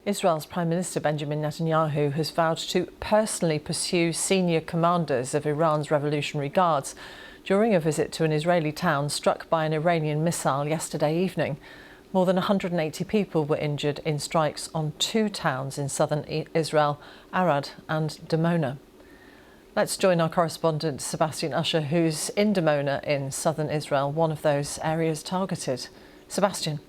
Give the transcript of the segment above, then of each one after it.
Israel's Prime Minister Benjamin Netanyahu has vowed to personally pursue senior commanders of Iran's Revolutionary Guards during a visit to an Israeli town struck by an Iranian missile yesterday evening. More than 180 people were injured in strikes on two towns in southern Israel, Arad and Dimona. Let's join our correspondent Sebastian Usher, who's in Dimona in southern Israel, one of those areas targeted. Sebastian.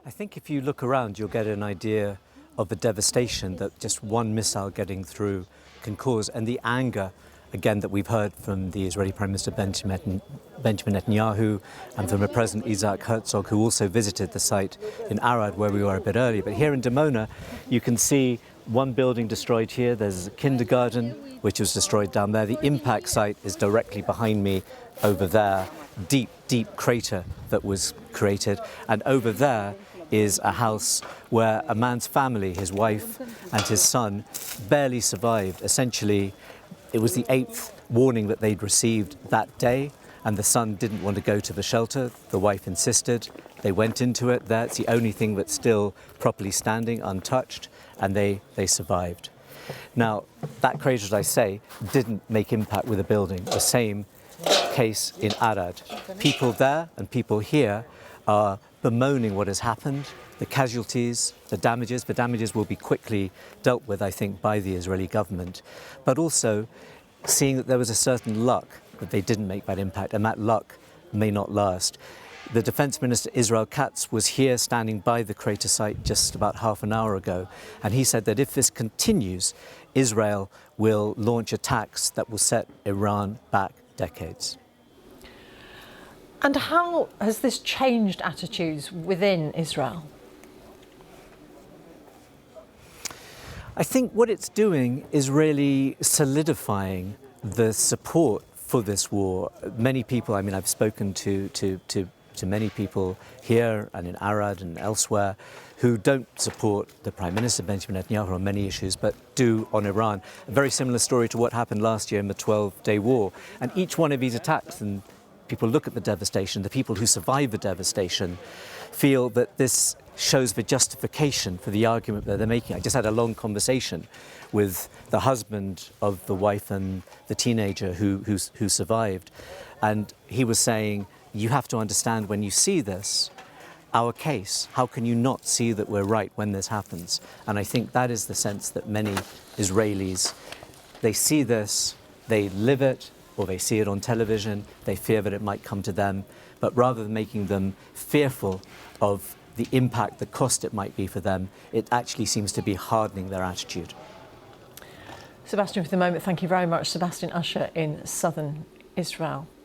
I think if you look around, you'll get an idea of the devastation that just one missile getting through can cause, and the anger, again, that we've heard from the Israeli Prime Minister Benjamin Netanyahu and from the President Isaac Herzog, who also visited the site in Arad, where we were a bit earlier. But here in Dimona, you can see one building destroyed here. There's a kindergarten, which was destroyed down there. The impact site is directly behind me over there. Deep, deep crater that was created. And over there is a house where a man's family, his wife and his son, barely survived. Essentially, it was the 8th warning that they'd received that day, and the son didn't want to go to the shelter. The wife insisted. They went into it. That's the only thing that's still properly standing, untouched, and they survived. Now, that crater, as I say, didn't make impact with the building. The same case in Arad. People there and people here are bemoaning what has happened, the casualties, the damages. The damages will be quickly dealt with, I think, by the Israeli government, but also seeing that there was a certain luck that they didn't make that impact, and that luck may not last. The Defense Minister, Israel Katz, was here standing by the crater site just about half an hour ago, and he said that if this continues, Israel will launch attacks that will set Iran back decades. And how has this changed attitudes within Israel? I think what it's doing is really solidifying the support for this war. Many people, I mean, I've spoken to many people here and in Arad and elsewhere who don't support the Prime Minister Benjamin Netanyahu on many issues, but do on Iran. A very similar story to what happened last year in the 12-day war. And each one of these attacks, and people look at the devastation, the people who survive the devastation feel that this shows the justification for the argument that they're making. I just had a long conversation with the husband of the wife and the teenager who survived. And he was saying, you have to understand when you see this, our case, how can you not see that we're right when this happens? And I think that is the sense that many Israelis, they see this, they live it, or they see it on television, they fear that it might come to them, but rather than making them fearful of the impact, the cost it might be for them, it actually seems to be hardening their attitude. Sebastian, for the moment, thank you very much. Sebastian Usher in southern Israel.